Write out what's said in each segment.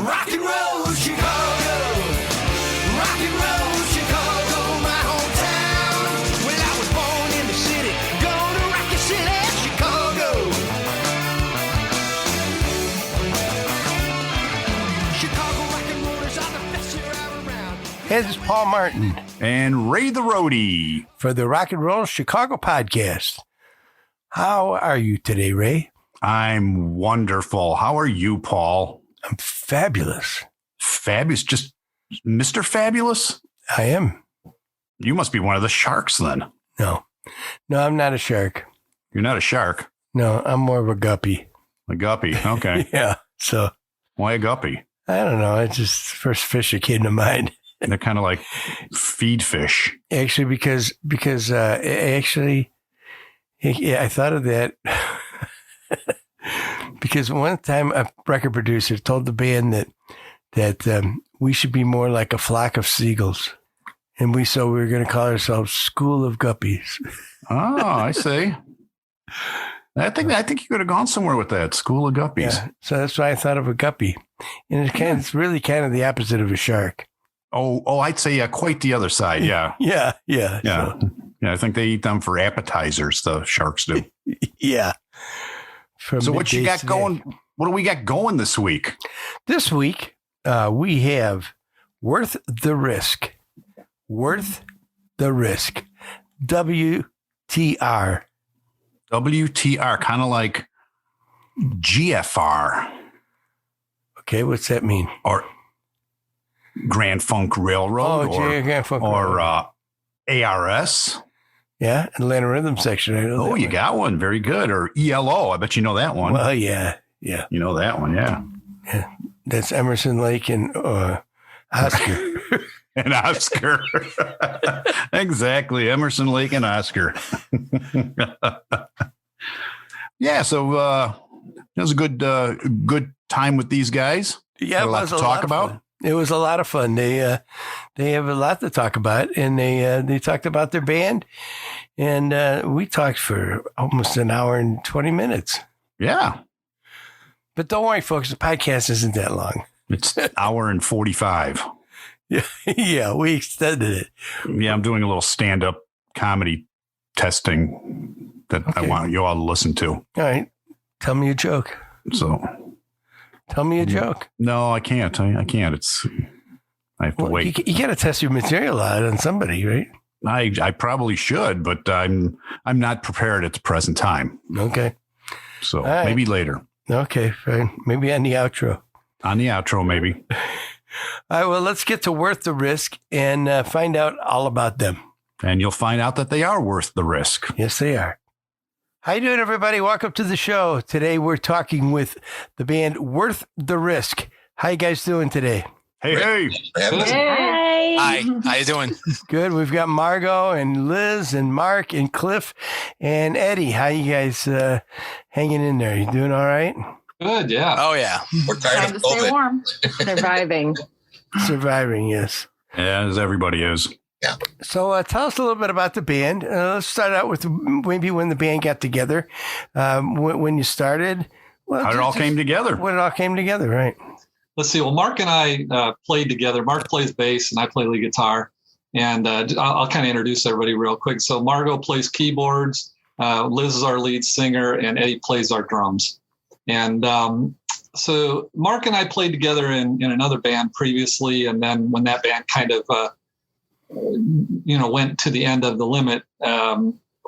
Rock and roll Chicago, rock and roll Chicago, my hometown. Well, I was born in the city, gonna rock your city, Chicago. Chicago rock and rollers are the best here around. Hey, this is Paul Martin and Ray the Roadie for the Rock and Roll Chicago podcast. How are you today, Ray? I'm wonderful. How are you, Paul? I'm fabulous. Fabulous? Just Mr. Fabulous? I am. You must be one of the sharks then. No, I'm not a shark. You're not a shark? No, I'm more of a guppy. A guppy, okay. Yeah, so. Why a guppy? I don't know. It's just the first fish that came to mind. They're kind of like feed fish. Actually, because I thought of that because one time a record producer told the band that we should be more like a flock of seagulls, and we were going to call ourselves School of Guppies. Oh, I see. I think you could have gone somewhere with that, School of Guppies. Yeah, so that's why I thought of a guppy, and it's really kind of the opposite of a shark. Oh, I'd say quite the other side. Yeah. Yeah. So. Yeah, I think they eat them for appetizers. The sharks do. Yeah. So what you got going? What do we got going this week? This week, we have Worth the Risk. Worth the Risk. WTR. WTR, kind of like GFR. Okay, what's that mean? Or Grand Funk Railroad. Grand Funk Railroad. ARS. Yeah, Atlanta Rhythm Section. I know that you got one. Very good. Or ELO. I bet you know that one. Well, yeah. You know that one, yeah. Yeah, that's Emerson, Lake, and Oscar. And Oscar. Exactly. Emerson, Lake, and Oscar. Yeah, so it was a good time with these guys. Yeah, a lot to talk about. Fun. It was a lot of fun. They have a lot to talk about, and they talked about their band, and we talked for almost an hour and 20 minutes. Yeah. But don't worry, folks, the podcast isn't that long. It's an hour and 45. Yeah, we extended it. Yeah, I'm doing a little stand-up comedy testing that I want you all to listen to. All right. Tell me a joke. Tell me a joke. No, I can't. I can't. I have to wait. You got to test your material out on somebody, right? I probably should, but I'm not prepared at the present time. Okay. So maybe later. Okay, fine. Maybe on the outro. On the outro, maybe. All right, well, let's get to Worth the Risk and find out all about them. And you'll find out that they are worth the risk. Yes, they are. How you doing, everybody? Welcome to the show. Today, we're talking with the band Worth the Risk. How you guys doing today? Hey. Hi. How you doing? Good. We've got Margot and Liz and Mark and Cliff and Eddie. How you guys hanging in there? You doing all right? Good, yeah. Oh, yeah. We're tired of COVID. Stay warm. Surviving. Surviving, yes. Yeah, as everybody is. Yeah. So tell us a little bit about the band. Let's start out with maybe when the band got together, when you started. Well, how it all came together. When it all came together, right? Let's see. Well, Mark and I played together. Mark plays bass and I play lead guitar. And I'll kind of introduce everybody real quick. So Margot plays keyboards. Liz is our lead singer and Eddie plays our drums. And so Mark and I played together in another band previously. And then when that band kind of, went to the end of the limit,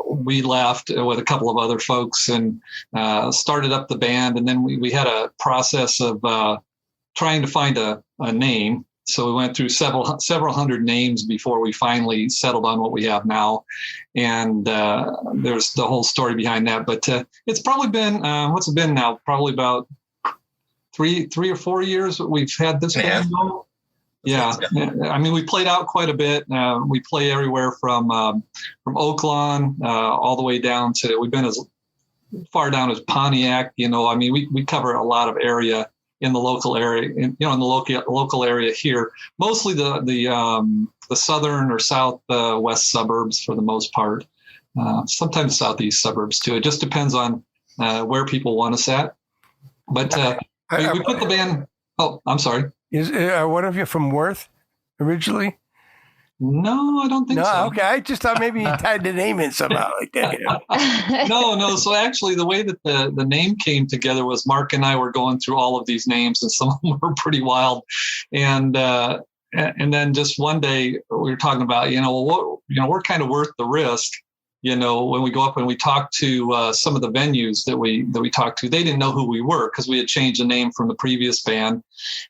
we left with a couple of other folks and started up the band. And then we had a process of trying to find a name. So we went through several hundred names before we finally settled on what we have now. And there's the whole story behind that. But it's probably been, what's it been now? Probably about three or 4 years we've had this band going. Yeah. I mean, we played out quite a bit. We play everywhere from Oakland all the way down to, we've been as far down as Pontiac. I mean, we cover a lot of area in the local area, in the local area here, mostly the southern or southwest suburbs for the most part. Sometimes southeast suburbs too. It just depends on where people want us at. But we put the band. Oh, I'm sorry. Are one of you from Worth originally? No, I don't think No, so. okay. I just thought maybe you tied the name in somehow like that. No. So actually, the way that the name came together was Mark and I were going through all of these names, and some of them were pretty wild. And then just one day we were talking about, we're kind of worth the risk. When we go up and we talk to some of the venues that we talked to, they didn't know who we were because we had changed the name from the previous band,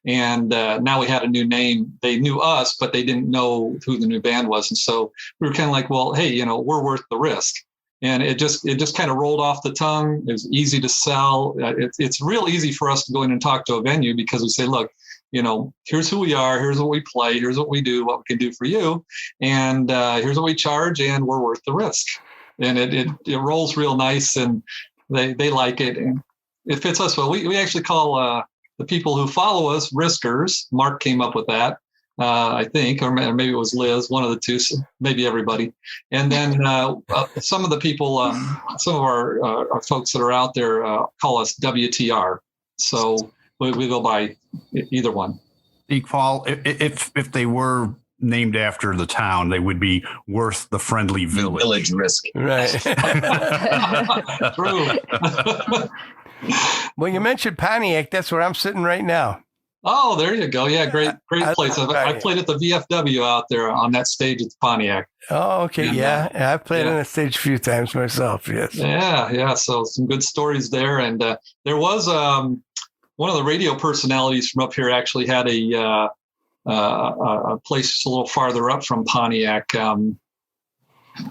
and now we had a new name. They knew us, but they didn't know who the new band was, and so we were kind of like, well, hey, we're worth the risk. And it just kind of rolled off the tongue. It was easy to sell. It's real easy for us to go in and talk to a venue because we say, look, here's who we are, here's what we play, here's what we do, what we can do for you, and here's what we charge, and we're worth the risk. And it rolls real nice, and they like it, and it fits us well. We actually call the people who follow us riskers. Mark came up with that, I think, or maybe it was Liz, one of the two, so maybe everybody. And then some of the people, some of our folks that are out there call us WTR. So we go by either one. Paul, if they were named after the town, they would be Worth the Friendly Village. Village Risk. Right. True. Well, you mentioned Pontiac. That's where I'm sitting right now. Oh, there you go. Yeah, great I place. I played at the VFW out there on that stage at Pontiac. Oh, okay. Yeah. I've played on that stage a few times myself. Yes. Yeah. So some good stories there. And there was one of the radio personalities from up here actually had a place a little farther up from Pontiac.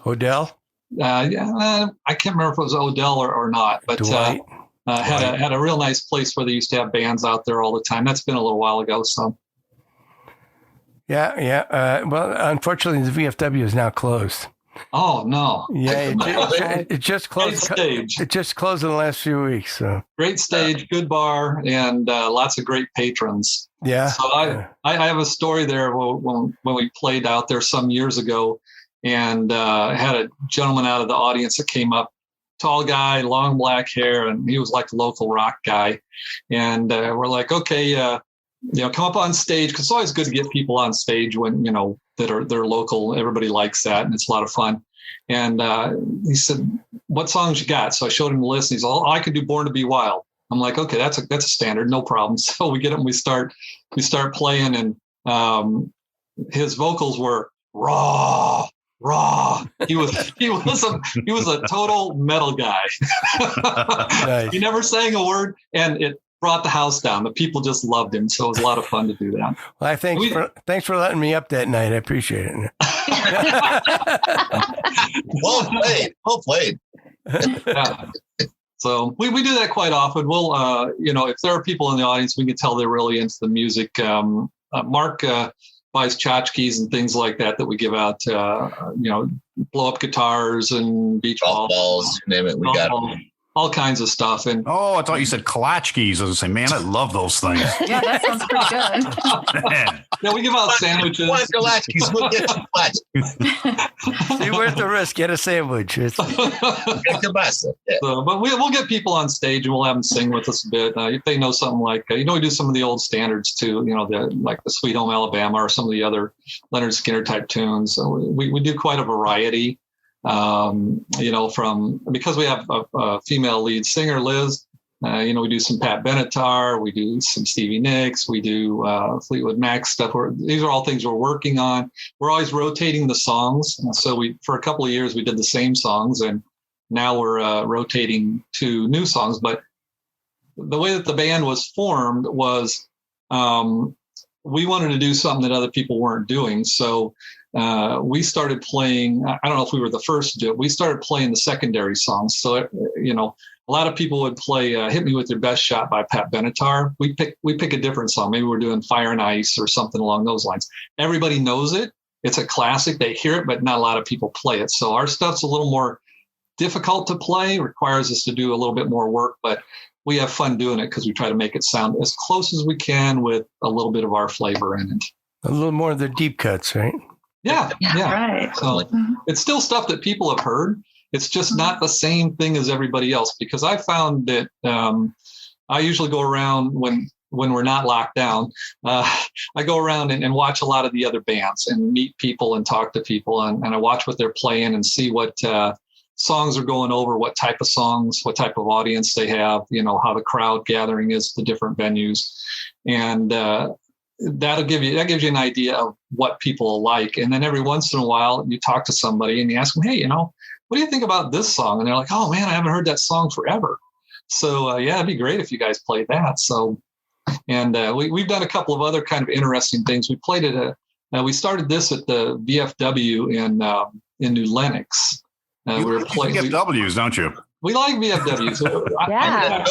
Odell? I can't remember if it was Odell or not, but had a real nice place where they used to have bands out there all the time. That's been a little while ago. So. Yeah. Well, unfortunately, the VFW is now closed. Oh no! Yeah, it just closed. Great stage. It just closed in the last few weeks. So great stage, good bar, and lots of great patrons. Yeah. So I have a story there when we played out there some years ago, and had a gentleman out of the audience that came up, tall guy, long black hair, and he was like a local rock guy, and we're like, okay, come up on stage, because it's always good to get people on stage when they're local. Everybody likes that, and it's a lot of fun. And he said, "What songs you got?" So I showed him the list. And he's all, "I can do Born to Be Wild." I'm like, "Okay, that's a standard, no problem." So we get up and we start playing, and his vocals were raw. He was a total metal guy. Nice. He never sang a word, and it brought the house down. The people just loved him, so it was a lot of fun to do that. Well, thanks for letting me up that night. I appreciate it. Well played. Yeah. So we do that quite often. We'll if there are people in the audience, we can tell they're really into the music. Mark buys tchotchkes and things like that we give out. Blow up guitars and beach balls, you name it. We got them. All kinds of stuff. And I thought you said kalachkis. I was saying, man, I love those things. Yeah, that sounds pretty good. Yeah, we give out sandwiches. We'll get you See, worth the risk. Get a sandwich. Yeah. So, but we'll get people on stage and we'll have them sing with us a bit. If they know something like, we do some of the old standards too, like the Sweet Home Alabama or some of the other Leonard Skinner type tunes. So we do quite a variety. Because we have a female lead singer, Liz, we do some Pat Benatar, we do some Stevie Nicks, we do Fleetwood Mac stuff. These are all things we're working on. We're always rotating the songs. So for a couple of years, we did the same songs, and now we're rotating to new songs. But the way that the band was formed was we wanted to do something that other people weren't doing. So we started playing, I don't know if we were the first to do it. We started playing the secondary songs. So, a lot of people would play Hit Me With Your Best Shot by Pat Benatar. We pick a different song. Maybe we're doing Fire and Ice or something along those lines. Everybody knows it. It's a classic. They hear it, but not a lot of people play it. So our stuff's a little more difficult to play, requires us to do a little bit more work, but we have fun doing it because we try to make it sound as close as we can with a little bit of our flavor in it. A little more of the deep cuts, right? Yeah. Right. So it's still stuff that people have heard. It's just not the same thing as everybody else, because I found that I usually go around when when we're not locked down, I go around and watch a lot of the other bands and meet people and talk to people. And I watch what they're playing and see what songs are going over, what type of songs, what type of audience they have, how the crowd gathering is at the different venues. And that gives you an idea of what people like. And then every once in a while you talk to somebody and you ask them, hey, what do you think about this song? And they're like, oh man, I haven't heard that song forever. So yeah, it'd be great if you guys played that. So, and we've done a couple of other kind of interesting things. We played we started this at the VFW in New Lenox. You like VFWs, don't you? We like VFWs. Yeah.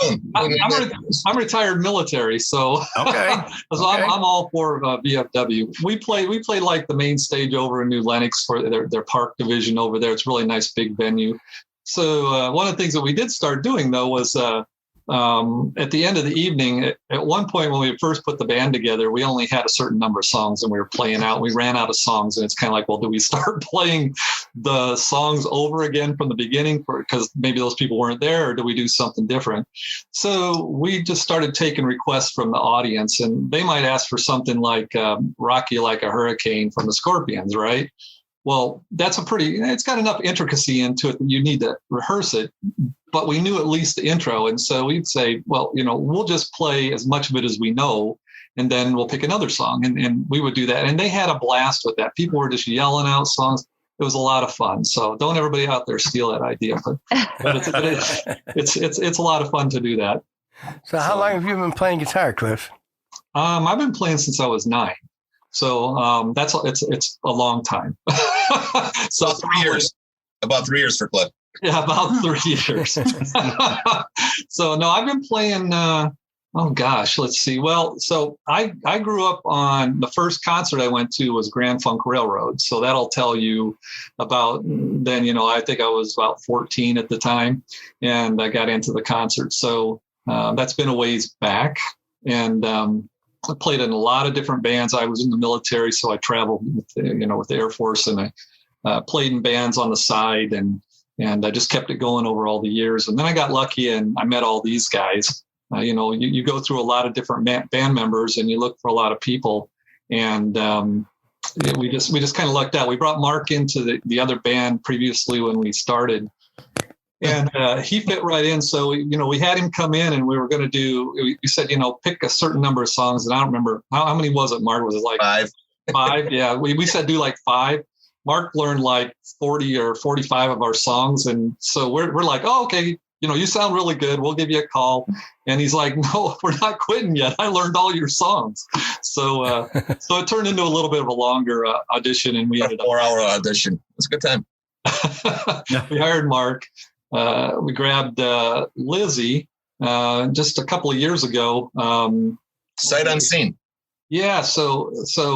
I'm retired military, so okay. So I'm all for VFW. We play like the main stage over in New Lenox for their park division over there. It's a really nice big venue. So one of the things that we did start doing though was at the end of the evening, at one point when we first put the band together, we only had a certain number of songs and we were playing out. We ran out of songs and it's kind of like, well, do we start playing the songs over again from the beginning because maybe those people weren't there, or do we do something different? So we just started taking requests from the audience, and they might ask for something like Rock You Like a Hurricane from the Scorpions, right? Well, it's got enough intricacy into it that you need to rehearse it, but we knew at least the intro. And so we'd say, well, we'll just play as much of it as we know, and then we'll pick another song. And we would do that. And they had a blast with that. People were just yelling out songs. It was a lot of fun. So don't everybody out there steal that idea, but it's a lot of fun to do that. So how long have you been playing guitar, Cliff? I've been playing since I was 9. So it's a long time. So 3 years. About 3 years for Cliff. Yeah, about 3 years. So no, I've been playing. Let's see. Well, so I grew up on the first concert I went to was Grand Funk Railroad. So that'll tell you about then. I think I was about 14 at the time, and I got into the concert. So that's been a ways back, and I played in a lot of different bands. I was in the military, so I traveled with the Air Force, and I played in bands on the side, and I just kept it going over all the years. And then I got lucky, and I met all these guys. You go through a lot of different band members, and you look for a lot of people, and we just kind of lucked out. We brought Mark into the other band previously when we started. And he fit right in. So, we had him come in, and we were going to we said, pick a certain number of songs. And I don't remember how many was it, Mark? Was it like 5? 5? Yeah. We said do like 5. Mark learned like 40 or 45 of our songs. And so we're like, oh, okay. You sound really good. We'll give you a call. And he's like, no, we're not quitting yet. I learned all your songs. So it turned into a little bit of a longer audition, and we ended up 4-hour audition. It's a good time. We hired Mark. We grabbed Lizzie just a couple of years ago. Sight unseen. Yeah. So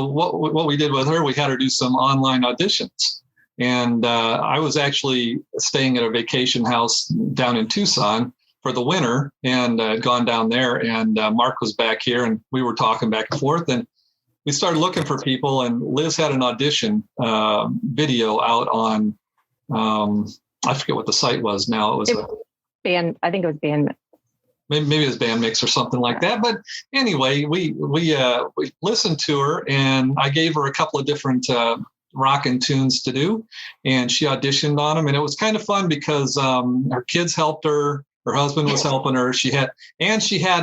what we did with her, we had her do some online auditions. And I was actually staying at a vacation house down in Tucson for the winter, and had gone down there. And Mark was back here, and we were talking back and forth. And we started looking for people. And Liz had an audition video out on I forget what the site was now. It was band. I think it was band. Maybe it was Band Mix or something like that. But anyway, we listened to her, and I gave her a couple of different rockin' tunes to do, and she auditioned on them. And it was kind of fun because her kids helped her. Her husband was helping her. She had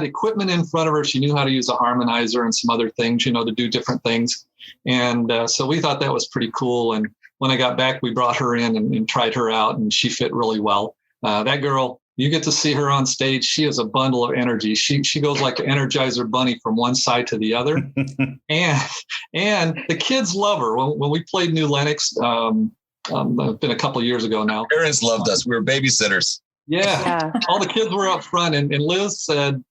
equipment in front of her. She knew how to use a harmonizer and some other things, to do different things. And so we thought that was pretty cool. And when I got back, we brought her in and tried her out, and she fit really well. That girl, you get to see her on stage. She is a bundle of energy. She goes like an Energizer bunny from one side to the other. and the kids love her. When we played New Lenox, it's been a couple of years ago now. Parents loved us. We were babysitters. Yeah. All the kids were up front, and Liz said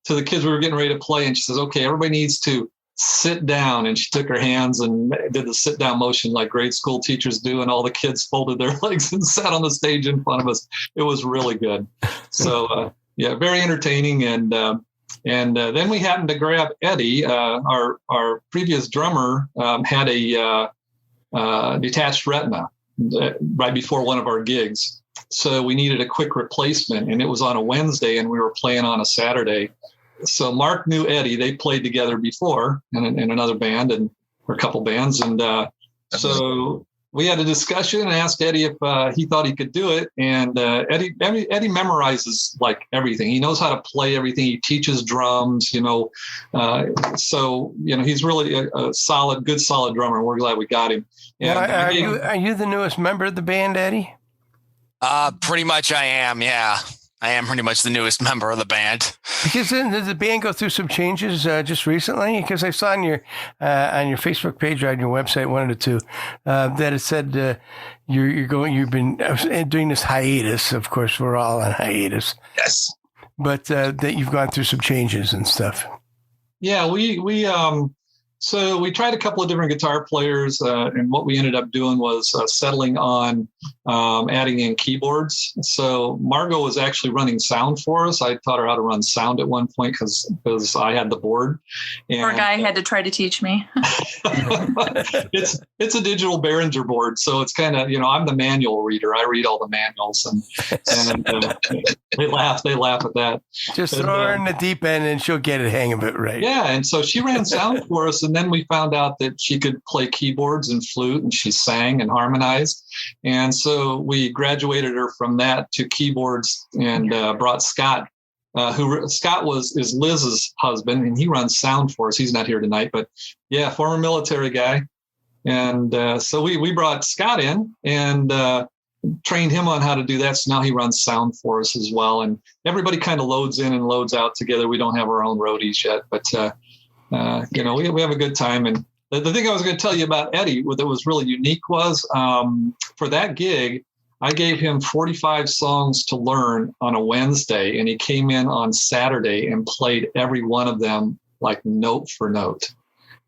to the kids we were getting ready to play, and she says, okay, everybody needs to sit down. And she took her hands and did the sit down motion like grade school teachers do. And all the kids folded their legs and sat on the stage in front of us. It was really good. So, very entertaining. And then we happened to grab Eddie, our previous drummer, had a detached retina right before one of our gigs. So we needed a quick replacement, and it was on a Wednesday, and we were playing on a Saturday. so Mark knew Eddie. They played together before in another band or a couple bands. And so we had a discussion and asked Eddie if he thought he could do it. And Eddie memorizes like everything. He knows how to play everything. He teaches drums, so, he's really a good, solid drummer. We're glad we got him. And are you the newest member of the band, Eddie? Pretty much I am, yeah. I am pretty much the newest member of the band. Because did the band go through some changes just recently? Because I saw on your Facebook page or on your website, one of the two, that it said you've been doing this hiatus. Of course, we're all on hiatus. Yes. But that you've gone through some changes and stuff. Yeah, so we tried a couple of different guitar players, and what we ended up doing was settling on adding in keyboards. So Margot was actually running sound for us. I taught her how to run sound at one point because I had the board. And poor guy had to try to teach me. It's a digital Behringer board, so it's kind of, I'm the manual reader. I read all the manuals, and they laugh at that. Just throw her in the deep end, and she'll get the hang of it, right? Yeah, and so she ran sound for us. And then we found out that she could play keyboards and flute, and she sang and harmonized. And so we graduated her from that to keyboards and brought Scott, Scott is Liz's husband, and he runs sound for us. He's not here tonight, but yeah, former military guy. And so we brought Scott in and trained him on how to do that. So now he runs sound for us as well. And everybody kind of loads in and loads out together. We don't have our own roadies yet, but we have a good time. And the thing I was going to tell you about Eddie that was really unique was for that gig, I gave him 45 songs to learn on a Wednesday, and he came in on Saturday and played every one of them like note for note.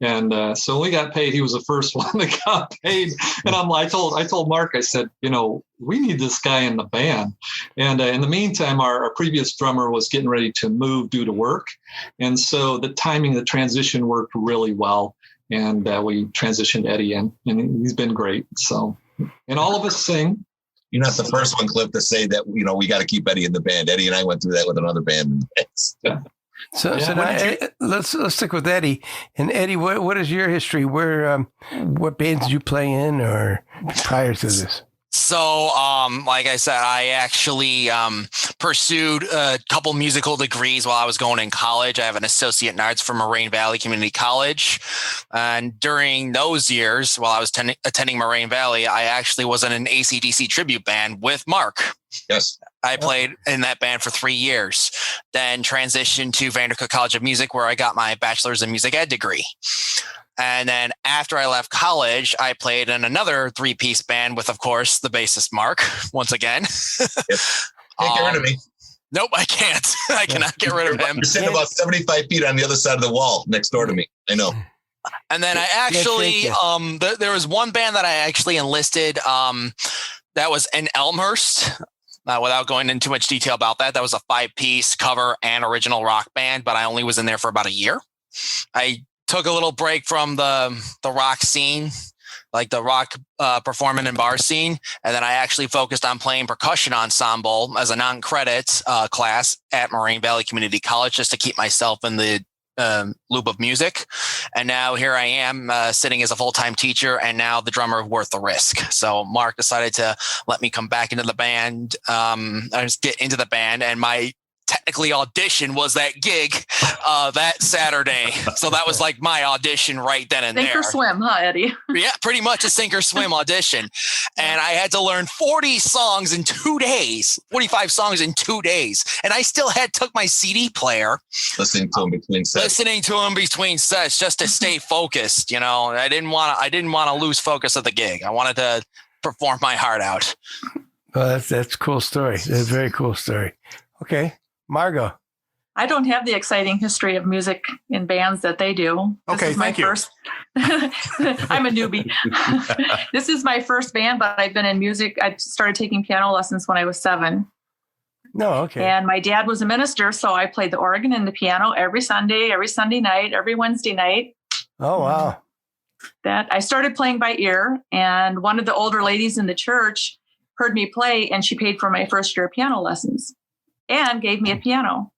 And so when we got paid, he was the first one that got paid. And I told Mark, I said, we need this guy in the band. And in the meantime, our previous drummer was getting ready to move due to work. And so the timing, the transition worked really well. And we transitioned Eddie in, and he's been great. So, and all of us sing. You're not the first one, Cliff, to say that, we got to keep Eddie in the band. Eddie and I went through that with another band. Yeah. So now, let's stick with Eddie. And Eddie, what is your history? What bands did you play in, or prior to this? So, like I said, I actually pursued a couple musical degrees while I was going in college. I have an associate in arts from Moraine Valley Community College. And during those years, while I was attending Moraine Valley, I actually was in an AC/DC tribute band with Mark. Yes. I played in that band for 3 years, then transitioned to Vandercook College of Music, where I got my bachelor's in music ed degree. And then after I left college, I played in another 3-piece band with, of course, the bassist Mark, once again. Yep. Can't get rid of me. Nope, I can't. I cannot get rid of him. You're sitting about 75 feet on the other side of the wall next door to me. I know. And then I actually, there was one band that I actually enlisted that was in Elmhurst. Without going into too much detail about that, was a 5-piece cover and original rock band, but I only was in there for about a year. I took a little break from the rock scene, like the rock performing and bar scene, and then I actually focused on playing percussion ensemble as a non-credit class at Moraine Valley Community College, just to keep myself in the loop of music. And now here I am sitting as a full-time teacher and now the drummer of Worth the Risk. So Mark decided to let me come back into the band. I just get into the band, and my technically audition was that gig that Saturday. So that was like my audition right then and there. Sink or swim, huh, Eddie? Yeah, pretty much a sink or swim audition. And I had to learn 40 songs in 2 days, 45 songs in 2 days. And I still took my CD player. Listening to him between sets just to stay focused. I didn't want to lose focus of the gig. I wanted to perform my heart out. Well, that's a cool story. That's a very cool story. Okay. Margot. I don't have the exciting history of music in bands that they do. Okay, thank you. I'm a newbie. This is my first band, but I've been in music. I started taking piano lessons when I was 7. No, okay. And my dad was a minister, so I played the organ and the piano every Sunday night, every Wednesday night. Oh, wow. That I started playing by ear, and one of the older ladies in the church heard me play, and she paid for my first year of piano lessons and gave me a piano.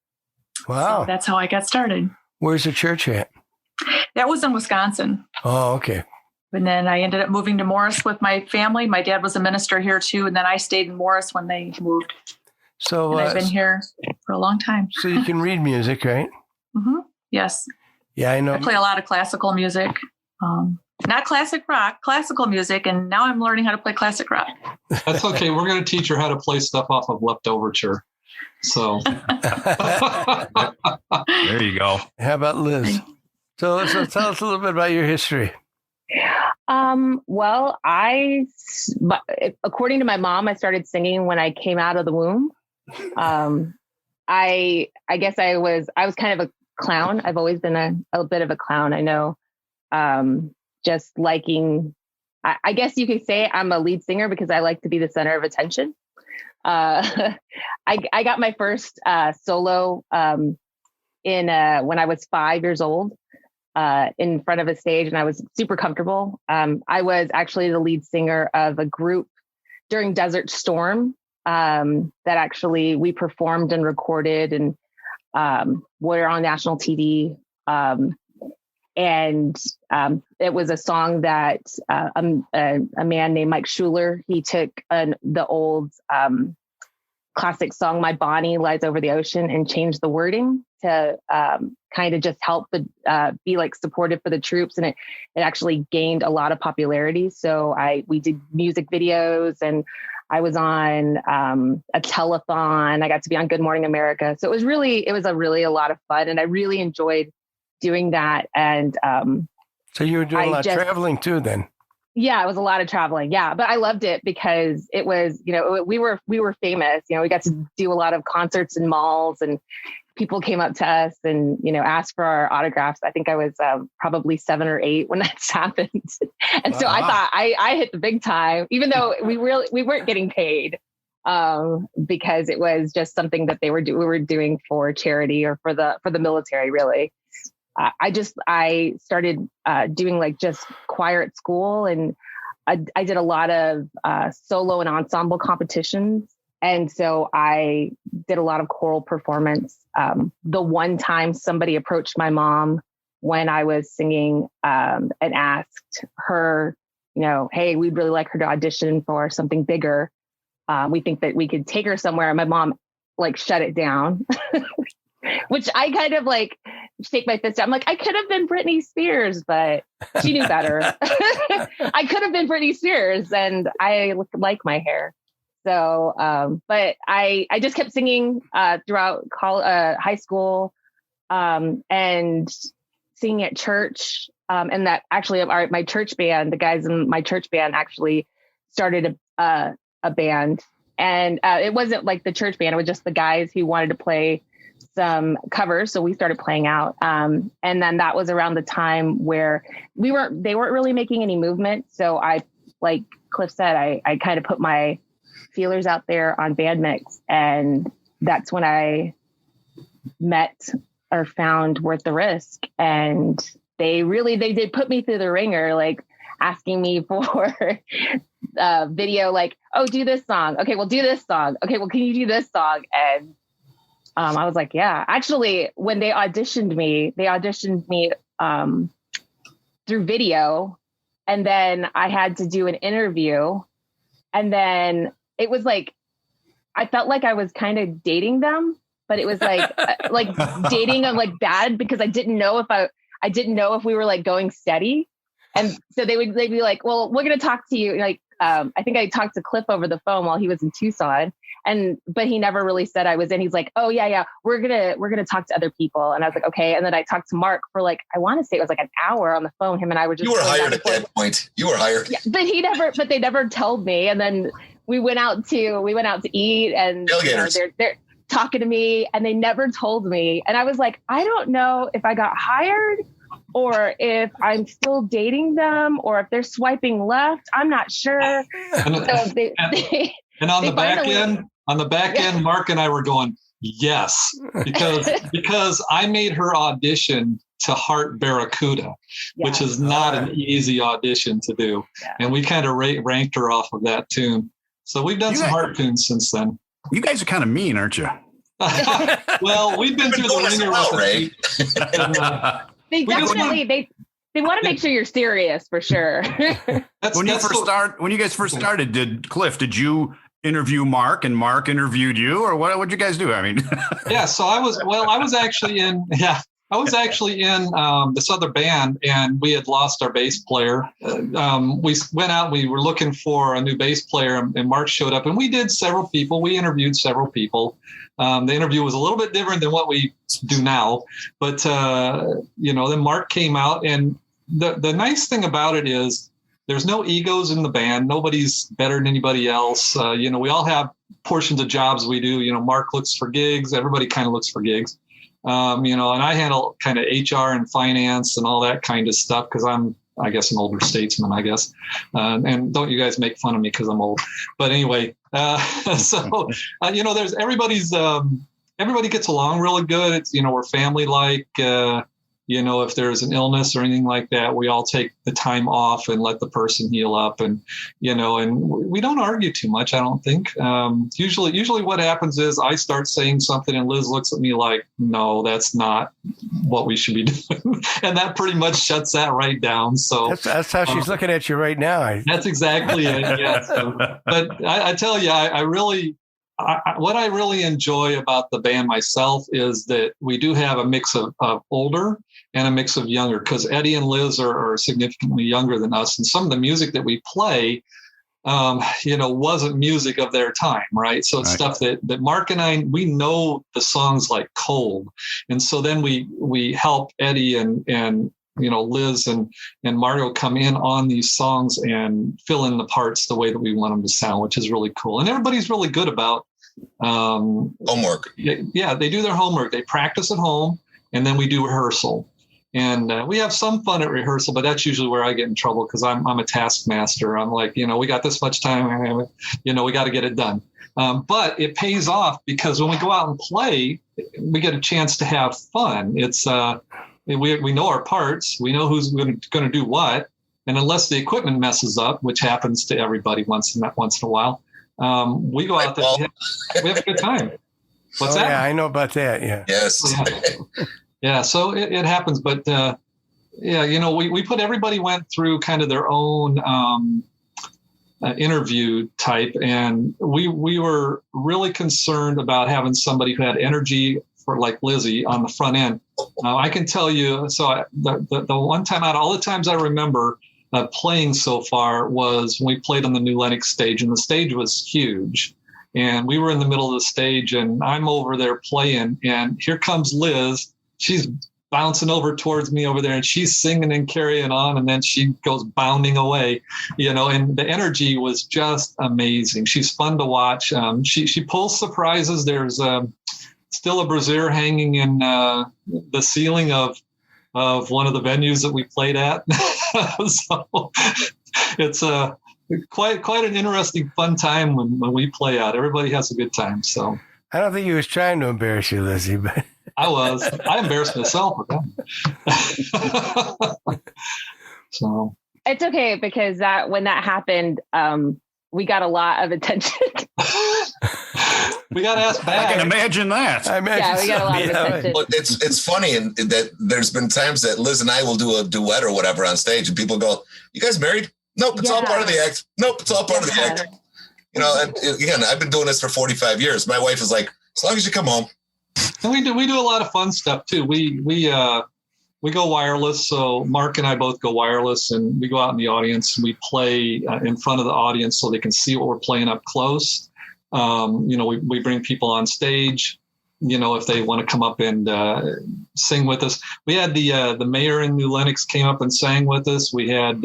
Wow. So that's how I got started. Where's the church at? That was in Wisconsin. Oh, okay. And then I ended up moving to Morris with my family. My dad was a minister here too. And then I stayed in Morris when they moved. So And I've been here for a long time. So you can read music, right? Mm-hmm. Yes. Yeah, I know. I play a lot of classical music. Not classic rock, classical music. And now I'm learning how to play classic rock. That's okay. We're going to teach her how to play stuff off of Leftoverture. So there you go. How about Liz? So tell us a little bit about your history. Well, according to my mom, I started singing when I came out of the womb. I guess I was kind of a clown. I've always been a bit of a clown. I know, just liking, I guess you could say I'm a lead singer because I like to be the center of attention. I got my first solo when I was 5 years old. In front of a stage, and I was super comfortable. I was actually the lead singer of a group during Desert Storm that actually we performed and recorded, and we're on national TV. And it was a song that a man named Mike Schuler, he took the old classic song, My Bonnie Lies Over the Ocean, and changed the wording to kind of just help be like supportive for the troops. And it actually gained a lot of popularity. So we did music videos, and I was on a telethon. I got to be on Good Morning America. So it was a lot of fun, and I really enjoyed doing that. And so you were doing a lot of traveling too then? Yeah, it was a lot of traveling. Yeah, but I loved it because it was, we were famous. We got to do a lot of concerts in malls, and people came up to us and, asked for our autographs. I think I was probably 7 or 8 when that happened. And so I thought I hit the big time, even though we weren't getting paid because it was just something that we were doing for charity or for the military, really. I started doing like just choir at school, and I did a lot of solo and ensemble competitions. And so I did a lot of choral performance. The one time somebody approached my mom when I was singing and asked her, hey, we'd really like her to audition for something bigger. We think that we could take her somewhere. And my mom shut it down. Which I kind of shake my fist at. I'm like, I could have been Britney Spears, but she knew better. I could have been Britney Spears, and I like my hair. So, but I just kept singing throughout high school and singing at church. And that actually, my church band, the guys in my church band actually started a band. And it wasn't like the church band. It was just the guys who wanted to play some covers. So we started playing out. And then that was around the time where they weren't really making any movement. So I, like Cliff said, I kind of put my feelers out there on Bandmix. And that's when I met or found Worth the Risk. And they did put me through the ringer, asking me for video, oh, do this song. Okay, well, do this song. Okay, well, can you do this song? And I was like, yeah. Actually, when they auditioned me through video, and then I had to do an interview, and then it was I felt like I was kind of dating them, but it was dating them bad, because I didn't know if we were going steady. And so they'd be like, well, we're going to talk to you. I think I talked to Cliff over the phone while he was in Tucson, but he never really said I was in. He's like, oh yeah, we're going to talk to other people. And I was like, okay. And then I talked to Mark for I want to say it was an hour on the phone. Him and I were just, you were hired at that point. You were hired. Yeah, but they never told me. And then we went out to eat, and they're talking to me, and they never told me. And I was like, I don't know if I got hired, or if I'm still dating them, or if they're swiping left. I'm not sure. And on the back end, Mark and I were going, yes, because I made her audition to Heart Barracuda, which is not an easy audition to do. Yeah. And we kind of ranked her off of that tune. So we've done some Heart tunes since then. You guys are kind of mean, aren't you? Well, we've been through the Doing us ringer well, with Ray. They definitely they want to make sure you're serious for sure. When you guys first started, did you interview Mark and Mark interviewed you, or what'd you guys do? I mean, yeah. So I was actually in this other band, and we had lost our bass player. We went out, we were looking for a new bass player, and Mark showed up, and we did several people. We interviewed several people. The interview was a little bit different than what we do now, but then Mark came out, and the nice thing about it is there's no egos in the band. Nobody's better than anybody else. We all have portions of jobs we do. Mark looks for gigs. Everybody kind of looks for gigs. And I handle kind of HR and finance and all that kind of stuff because I'm, I guess, an older statesman, I guess. And don't you guys make fun of me because I'm old. But anyway, there's everybody gets along really good. It's, we're family-like. If there's an illness or anything like that, we all take the time off and let the person heal up. And we don't argue too much, I don't think. Usually what happens is I start saying something and Liz looks at me like, no, that's not what we should be doing. And that pretty much shuts that right down. So that's how she's looking at you right now. That's exactly it. Yeah. So, but I tell you, what I really enjoy about the band myself is that we do have a mix of older and a mix of younger, because Eddie and Liz are significantly younger than us. And some of the music that we play, wasn't music of their time, right? So it's stuff that Mark and I, we know the songs like cold. And so then we help Eddie and Liz and Mario come in on these songs and fill in the parts the way that we want them to sound, which is really cool. And everybody's really good about homework. Yeah, they do their homework. They practice at home, and then we do rehearsal. And we have some fun at rehearsal, but that's usually where I get in trouble because I'm a taskmaster. I'm like, we got this much time, we got to get it done. But it pays off because when we go out and play, we get a chance to have fun. It's we know our parts. We know who's going to do what. And unless the equipment messes up, which happens to everybody once in a while, we go out there. We have a good time. What's that? Yeah, I know about that. Yeah. Yes. Yeah. So it happens, but we put everybody went through kind of their own interview type, and we were really concerned about having somebody who had energy for like Lizzie on the front end. I can tell you, the one time out, all the times I remember playing so far was when we played on the New Lenox stage, and the stage was huge. And we were in the middle of the stage, and I'm over there playing, and here comes Liz. She's bouncing over towards me over there, and she's singing and carrying on, and then she goes bounding away, and the energy was just amazing. She's fun to watch. She pulls surprises. There's still a brassiere hanging in the ceiling of one of the venues that we played at. So it's quite an interesting, fun time when we play out. Everybody has a good time. So I don't think he was trying to embarrass you, Lizzie, but I embarrassed myself with that. So it's okay because when that happened, we got a lot of attention. We got asked back. I can imagine that. Yeah, we got a lot of attention. But it's funny in that there's been times that Liz and I will do a duet or whatever on stage, and people go, "You guys married?" Nope, it's all part of the act. Nope, it's all part of the act. And again, I've been doing this for 45 years. My wife is like, as long as you come home. And we do a lot of fun stuff too. We go wireless. So Mark and I both go wireless, and we go out in the audience. And we play in front of the audience so they can see what we're playing up close. We bring people on stage, if they want to come up and sing with us. We had the mayor in New Lenox came up and sang with us. We had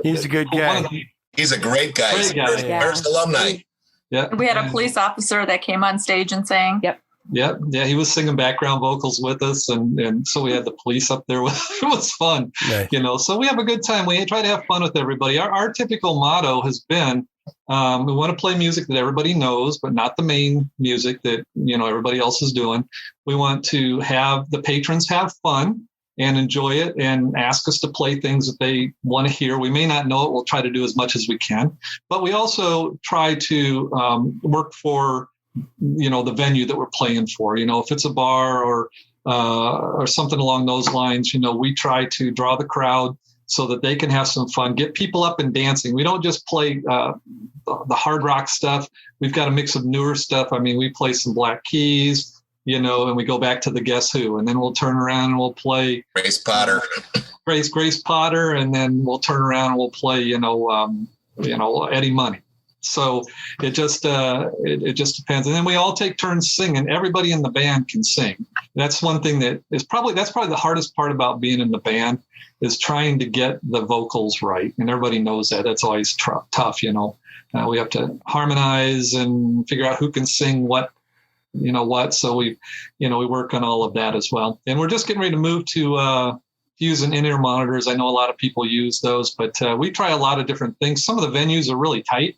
he's a good guy. He's a great guy. First alumni. Yeah. We had a police officer that came on stage and sang. Yep. Yeah, he was singing background vocals with us, and so we had the police up there. It was fun, nice. So we have a good time. We try to have fun with everybody. Our typical motto has been, we want to play music that everybody knows, but not the main music that everybody else is doing. We want to have the patrons have fun and enjoy it, and ask us to play things that they want to hear. We may not know it. We'll try to do as much as we can, but we also try to work for the venue that we're playing for. If it's a bar or something along those lines, we try to draw the crowd so that they can have some fun, get people up and dancing. We don't just play the hard rock stuff. We've got a mix of newer stuff. I mean, we play some Black Keys, and we go back to the Guess Who, and then we'll turn around and we'll play Grace Potter. Grace Potter, and then we'll turn around and we'll play, Eddie Money. So it just depends. And then we all take turns singing. Everybody in the band can sing. That's one thing that's probably the hardest part about being in the band, is trying to get the vocals right. And everybody knows that. That's always tough, we have to harmonize and figure out who can sing what. So we work on all of that as well. And we're just getting ready to move to using in-ear monitors. I know a lot of people use those, but we try a lot of different things. Some of the venues are really tight.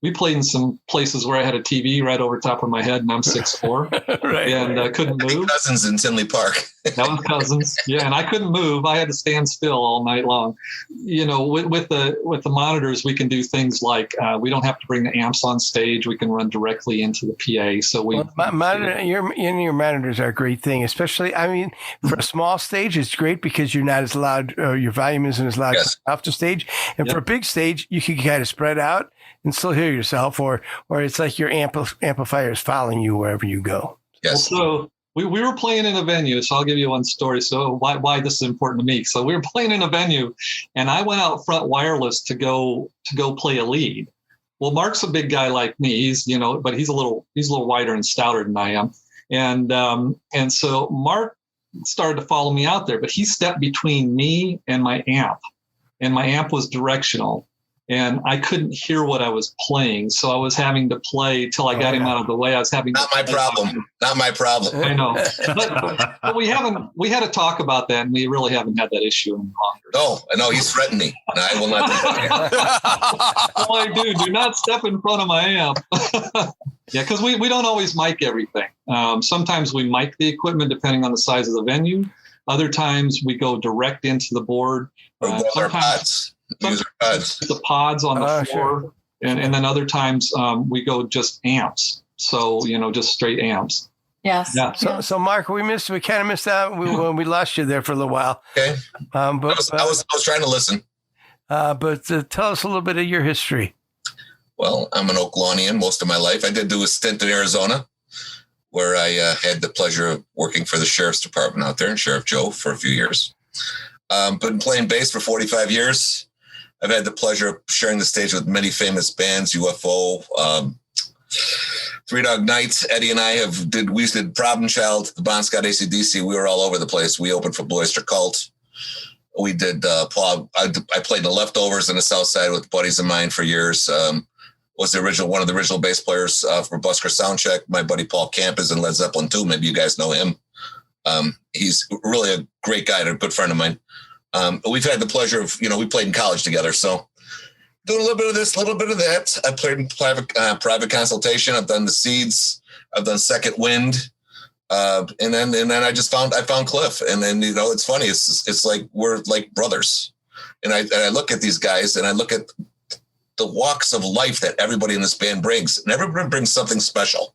We played in some places where I had a TV right over top of my head, and I'm 6'4", right, and I couldn't move. Cousins in Tinley Park. That was Cousins, yeah, and I couldn't move. I had to stand still all night long. With the monitors, we can do things like we don't have to bring the amps on stage. We can run directly into the PA. So your monitors are a great thing, especially. I mean, for a small stage, it's great because you're not as loud. Your volume isn't as loud off the stage, and for a big stage, you can kind of spread out and still hear yourself, or it's like your amplifier is following you wherever you go. Yes. Well, so we were playing in a venue, so I'll give you one story. So why this is important to me. So we were playing in a venue, and I went out front wireless to go play a lead. Well, Mark's a big guy like me. He's but he's a little wider and stouter than I am, and so Mark started to follow me out there, but he stepped between me and my amp was directional. And I couldn't hear what I was playing, so I was having to play till I got him out of the way. I was having Not my problem. I know, but we had a talk about that, and we really haven't had that issue any longer. No, he's threatened me, and I will not. Oh, I do not step in front of my amp. Yeah, because we don't always mic everything. Sometimes we mic the equipment depending on the size of the venue. Other times we go direct into the board. Sometimes. The pods on the floor, sure. and then other times we go just amps. So just straight amps. Yes. Yeah. So Mark, we kind of missed out when we lost you there for a little while. Okay. But I was trying to listen. But tell us a little bit of your history. Well, I'm an Oaklaunian most of my life. I did do a stint in Arizona, where I had the pleasure of working for the sheriff's department out there, and Sheriff Joe for a few years. Been playing bass for 45 years. I've had the pleasure of sharing the stage with many famous bands, UFO, Three Dog Night. Eddie and I we did Problem Child, the Bon Scott AC/DC. We were all over the place. We opened for Blue Oyster Cult. We did Paul. I played the Leftovers in the South Side with buddies of mine for years. Was one of the original bass players for Busker Soundcheck. My buddy Paul Camp is in Led Zeppelin too. Maybe you guys know him. He's really a great guy and a good friend of mine. We've had the pleasure of, we played in college together. So doing a little bit of this, a little bit of that. I played in private consultation. I've done the Seeds. I've done Second Wind. And then I found Cliff. And then, it's funny. It's like, we're like brothers. And I look at these guys and I look at the walks of life that everybody in this band brings, and everybody brings something special.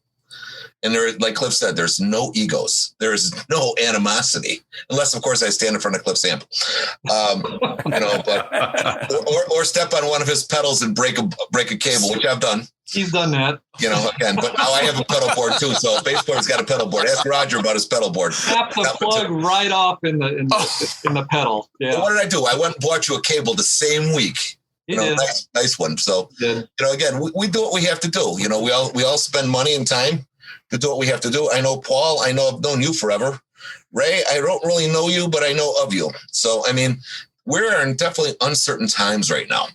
And like Cliff said, there's no egos. There is no animosity, unless, of course, I stand in front of Cliff's amp, or step on one of his pedals and break a cable, which I've done. He's done that. Again, but now I have a pedal board too. So bass player's got a pedal board. Ask Roger about his pedal board. Tap the plug right off in the pedal. Yeah. Well, what did I do? I went and bought you a cable the same week. Nice one. So again, we do what we have to do. We all spend money and time to do what we have to do. I know Paul. I know I've known you forever. Ray, I don't really know you, but I know of you. So, we're in definitely uncertain times right now.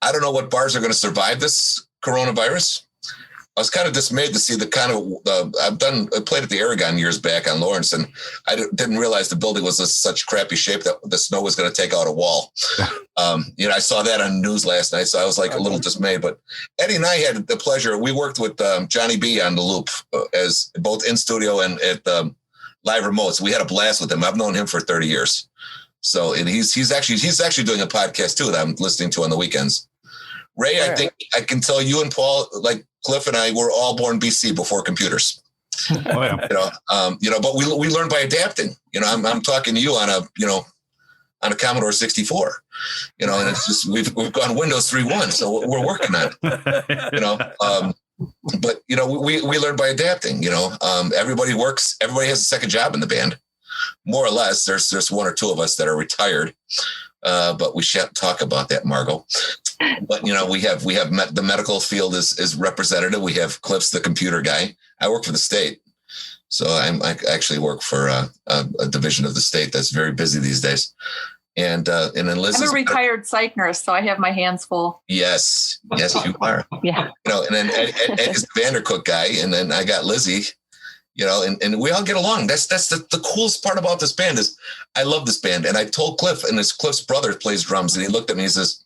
I don't know what bars are going to survive this coronavirus. I was kind of dismayed to see I played at the Aragon years back on Lawrence, and I didn't realize the building was in such crappy shape that the snow was going to take out a wall. I saw that on the news last night, so I was like a little dismayed. But Eddie and I had the pleasure. We worked with Johnny B on the Loop as both in studio and at live remotes. We had a blast with him. I've known him for 30 years. So, and he's actually doing a podcast too that I'm listening to on the weekends. Ray, I think I can tell you and Paul, like Cliff and I were all born BC before computers. Oh, yeah. But we learned by adapting. I'm talking to you on a Commodore 64. And it's just we've gone Windows 3.1, so we're working on it. But we learned by adapting. Everybody has a second job in the band, more or less. There's one or two of us that are retired, but we shan't talk about that, Margot. But we have the medical field is representative. We have Cliff's the computer guy. I work for the state, so I actually work for a division of the state that's very busy these days. And then Liz. I'm a retired psych nurse, so I have my hands full. Yes, you are. Yeah. And then Ed is the Vandercook guy, and then I got Lizzie. And we all get along. That's the coolest part about this band is I love this band. And I told Cliff, and Cliff's brother plays drums, and he looked at me and he says,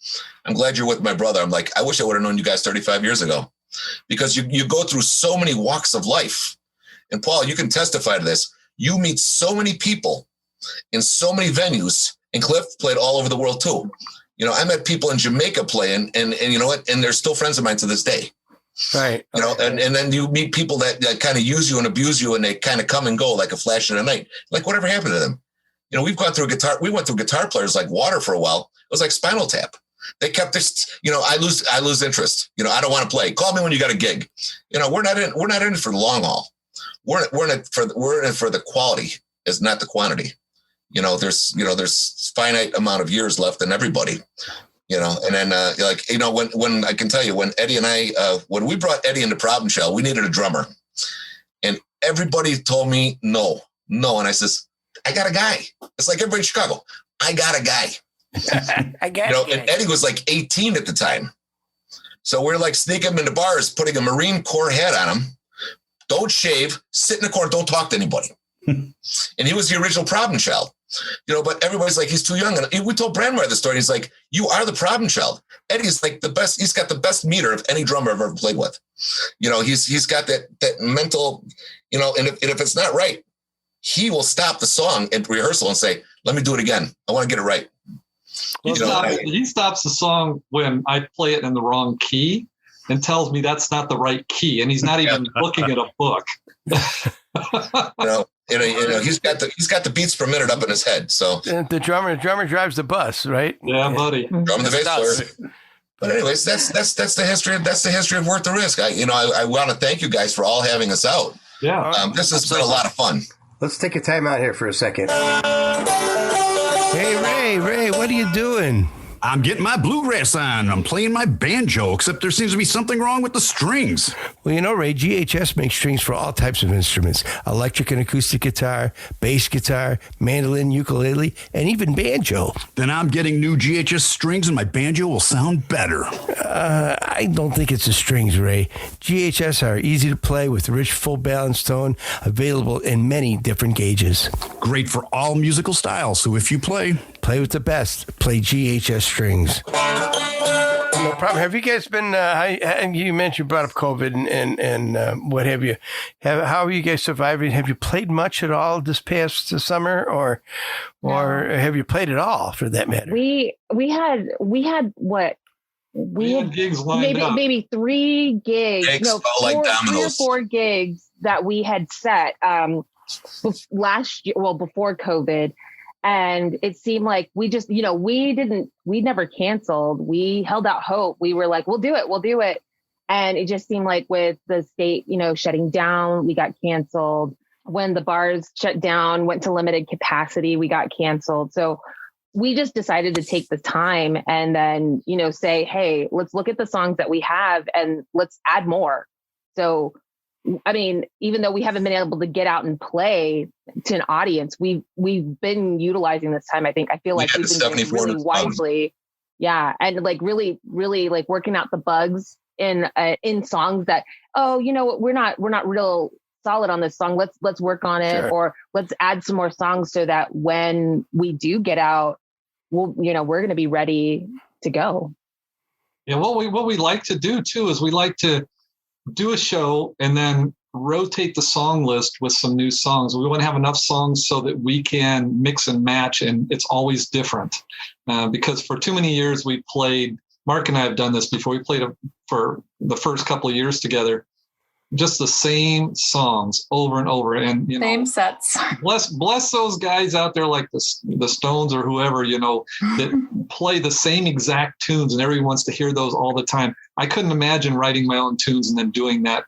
"I'm glad you're with my brother." I'm like, I wish I would have known you guys 35 years ago, because you go through so many walks of life. And Paul, you can testify to this. You meet so many people in so many venues, and Cliff played all over the world too. I met people in Jamaica playing, and you know what? And they're still friends of mine to this day. Right. And then you meet people that kind of use you and abuse you, and they kind of come and go like a flash in the night. Like whatever happened to them? We've gone through we went through guitar players like water for a while. It was like Spinal Tap. They kept this, I lose interest. I don't want to play. Call me when you got a gig. We're not in it for the long haul. We're in it for the quality, is not the quantity. There's finite amount of years left in everybody. And then when I can tell you, when Eddie and I, when we brought Eddie into Problem Shell, we needed a drummer, and everybody told me no. And I says, I got a guy. It's like everybody in Chicago. I got a guy. I got and Eddie was like 18 at the time. So we're like sneaking him into bars, putting a Marine Corps hat on him. Don't shave, sit in the corner, don't talk to anybody. And he was the original Problem Child. But everybody's like, he's too young. And we told Brandmeier the story. He's like, you are the Problem Child. Eddie's like the best. He's got the best meter of any drummer I've ever played with. He's got that mental, and if it's not right, he will stop the song at rehearsal and say, let me do it again. I want to get it right. He stops the song when I play it in the wrong key and tells me that's not the right key. And he's not even looking at a book. He's got the beats per minute up in his head. So the drummer drives the bus, right? Yeah, buddy. Drum the bass player. But anyways, that's the history. That's the history of Worth the Risk. I want to thank you guys for all having us out. Yeah, this has been a lot of fun. Let's take a time out here for a second. Hey, Ray, what are you doing? I'm getting my bluegrass on. I'm playing my banjo, except there seems to be something wrong with the strings. Well, Ray, GHS makes strings for all types of instruments. Electric and acoustic guitar, bass guitar, mandolin, ukulele, and even banjo. Then I'm getting new GHS strings and my banjo will sound better. I don't think it's the strings, Ray. GHS are easy to play with rich, full balanced tone, available in many different gauges. Great for all musical styles, so if you play with the best. Play GHS strings. No problem. Have you guys been, you mentioned you brought up COVID and what have you. How are you guys surviving? Have you played much at all this past summer or have you played at all for that matter? We had gigs lined up. Maybe 3 gigs. Three or 4 gigs that we had set last year, before COVID. And it seemed like we just, we never canceled. We held out hope. We were like, we'll do it. And it just seemed like with the state, shutting down, we got canceled. When the bars shut down, went to limited capacity, we got canceled. So we just decided to take the time and then, say, hey, let's look at the songs that we have and let's add more. So I mean, even though we haven't been able to get out and play to an audience, we've been utilizing this time. I feel like we've been doing really wisely. Yeah. And like really, really like working out the bugs in songs that, we're not real solid on this song. Let's work on it. Sure. Or let's add some more songs so that when we do get out, we're going to be ready to go. Yeah. What we like to do too, is we like to do a show and then rotate the song list with some new songs. We want to have enough songs so that we can mix and match, and it's always different. Because for too many years we played Mark and I have done this before. We played for the first couple of years together, just the same songs over and over. And, same sets. Bless those guys out there like the Stones or whoever, that play the same exact tunes and everyone wants to hear those all the time. I couldn't imagine writing my own tunes and then doing that,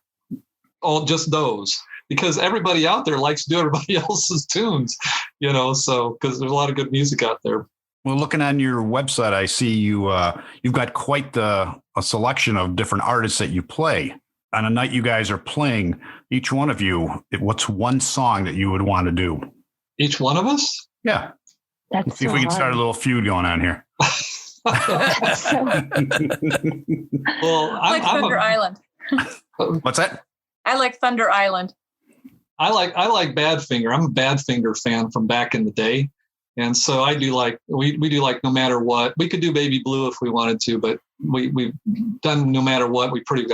all just those, because everybody out there likes to do everybody else's tunes, so because there's a lot of good music out there. Well, looking on your website, I see you've got quite a selection of different artists that you play. On a night you guys are playing, each one of you, what's one song that you would want to do? Each one of us? Yeah. That's see if we can start a little feud going on here. Well, I'm Thunder Island. What's that? I like Thunder Island. I like Badfinger. I'm a Badfinger fan from back in the day. And so I do we do No Matter What. We could do Baby Blue if we wanted to, but we've done No Matter What. We pretty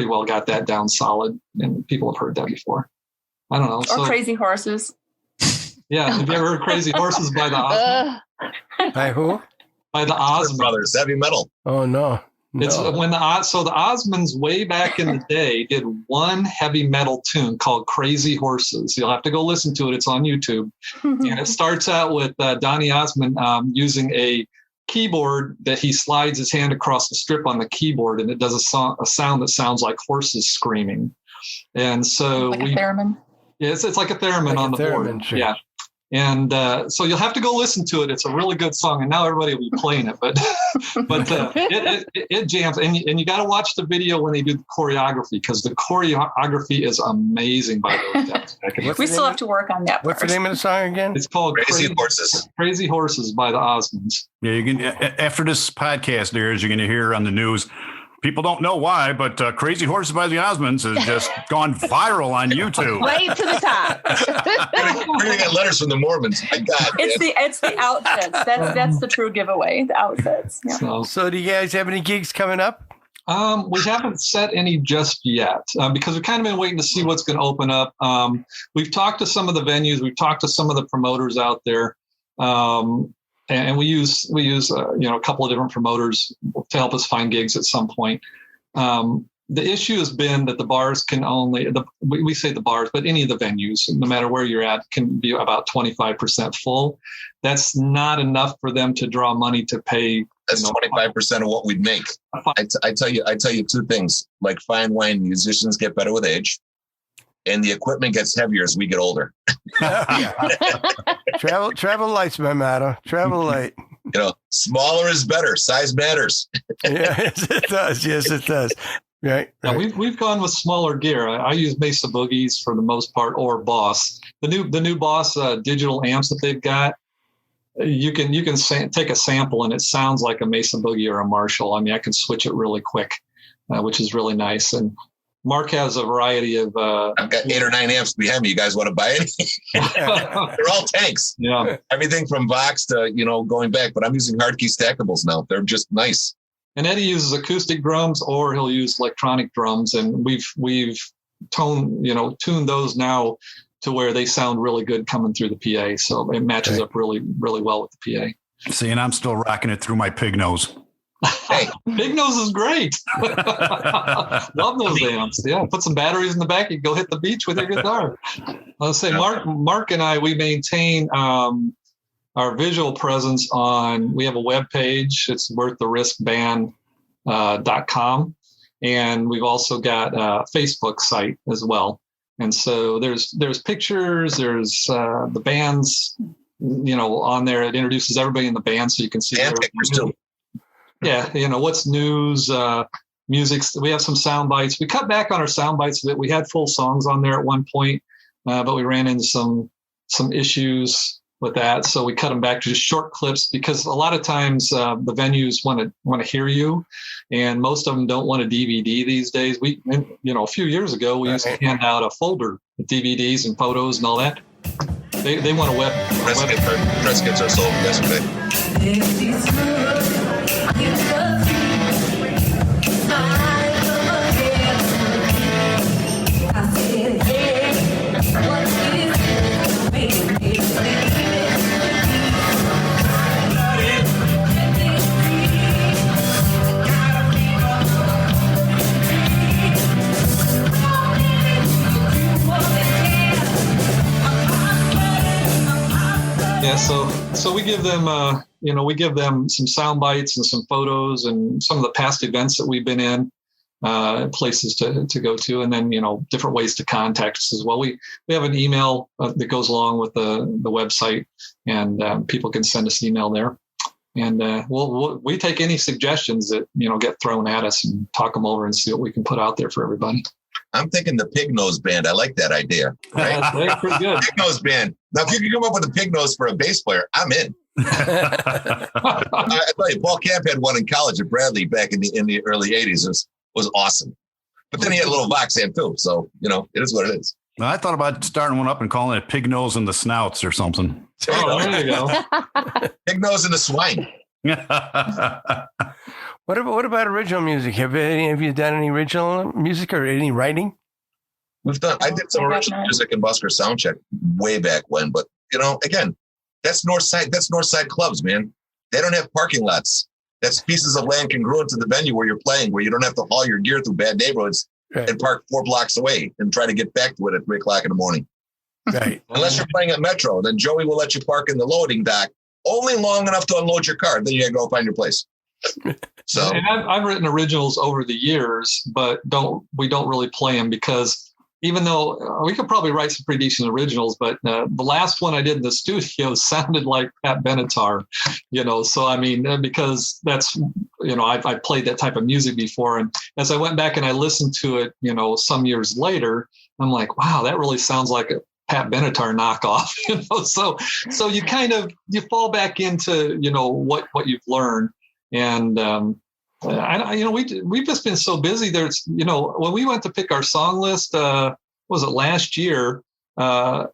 well got that down solid, and people have heard that before. I don't know. Or Crazy Horses. Yeah. Have you ever heard Crazy Horses by the Osmonds? By who? By the Osmonds. Brothers, heavy metal. Oh, no. It's when the Osmonds way back in the day did one heavy metal tune called Crazy Horses. You'll have to go listen to it. It's on YouTube. And it starts out with Donny Osmond using a keyboard that he slides his hand across the strip on the keyboard, and it does a sound that sounds like horses screaming. And so like a theremin. Yeah, it's like a theremin on the board. Sure. Yeah. And so you'll have to go listen to it. It's a really good song, and now everybody will be playing it. But it jams, and you got to watch the video when they do the choreography, because the choreography is amazing by those guys. We still have to work on that. What's the name of the song again? It's called Crazy Horses. Crazy Horses by the Osmonds. Yeah, you can. After this podcast airs, you're going to hear on the news. People don't know why, but Crazy Horses by the Osmonds has just gone viral on YouTube. Way to the top. We're gonna get letters from the Mormons. My God, it's the outfits. That's the true giveaway. The outfits. Yeah. So do you guys have any gigs coming up? We haven't set any just yet because we've kind of been waiting to see what's going to open up. We've talked to some of the venues. We've talked to some of the promoters out there. And we use a couple of different promoters to help us find gigs at some point. The issue has been that the bars can we say the bars, but any of the venues, no matter where you're at, can be about 25% full. That's not enough for them to draw money to pay. That's 25% of what we'd make. I tell you two things. Like fine wine, musicians get better with age, and the equipment gets heavier as we get older. Travel light's my motto. Travel light. Smaller is better. Size matters. Yes, it does. Yes, it does. Right. Now, we've gone with smaller gear. I use Mesa Boogies for the most part, or Boss. The new Boss digital amps that they've got. You can take a sample and it sounds like a Mesa Boogie or a Marshall. I mean, I can switch it really quick, which is really nice. And Mark has a variety of. I've got 8 or 9 amps behind me. You guys want to buy any? They're all tanks. Yeah. Everything from Vox to going back. But I'm using hardkey stackables now. They're just nice. And Eddie uses acoustic drums, or he'll use electronic drums, and we've tuned those now to where they sound really good coming through the PA. So it matches up really, really well with the PA. See, and I'm still rocking it through my pig nose. Hey, Big Nose is great. Love those amps. Yeah, put some batteries in the back. You can go hit the beach with your guitar. Let's say Mark and I, we maintain our visual presence on. We have a web page. It's worththeriskband.com, and we've also got a Facebook site as well. And so there's pictures. There's the bands, on there. It introduces everybody in the band, so you can see. And pictures too. Yeah, what's news, music. We have some sound bites. We cut back on our sound bites a bit. We had full songs on there at one point, but we ran into some issues with that, so we cut them back to just short clips, because a lot of times the venues want to hear you, and most of them don't want a DVD these days. A few years ago we used to hand out a folder with DVDs and photos and all that. They want a web. Press kits are sold yesterday. Yeah, so we give them, we give them some sound bites and some photos and some of the past events that we've been in, places to go to, and then different ways to contact us as well. We have an email that goes along with the website, and people can send us email there, and we take any suggestions that get thrown at us and talk them over and see what we can put out there for everybody. I'm thinking the Pig Nose Band. I like that idea. Right? That's pretty good. Pig Nose Band. Now, if you can come up with a pig nose for a bass player, I'm in. I tell you, Paul Camp had one in college at Bradley back in the early 80s. It was awesome. But then he had a little Vox amp too. So, it is what it is. I thought about starting one up and calling it Pig Nose and the Snouts or something. Oh, there you go. Pig Nose and the Swine. What about original music? Have you done any original music or any writing? I did some original music in Busker Soundcheck way back when, but again, that's Northside clubs, man. They don't have parking lots. That's pieces of land congruent to the venue where you're playing, where you don't have to haul your gear through bad neighborhoods and park 4 blocks away and try to get back to it at 3:00 in the morning. Right. Unless you're playing at Metro, then Joey will let you park in the loading dock only long enough to unload your car. Then you gotta go find your place. So, and I've written originals over the years, but we don't really play them because even though we could probably write some pretty decent originals, but the last one I did in the studio sounded like Pat Benatar, so I mean, because that's, I've played that type of music before. And as I went back and I listened to it, some years later, I'm like, wow, that really sounds like a Pat Benatar knockoff, so you kind of, you fall back into, what you've learned. And, we've just been so busy. There's, when we went to pick our song list, was it last year?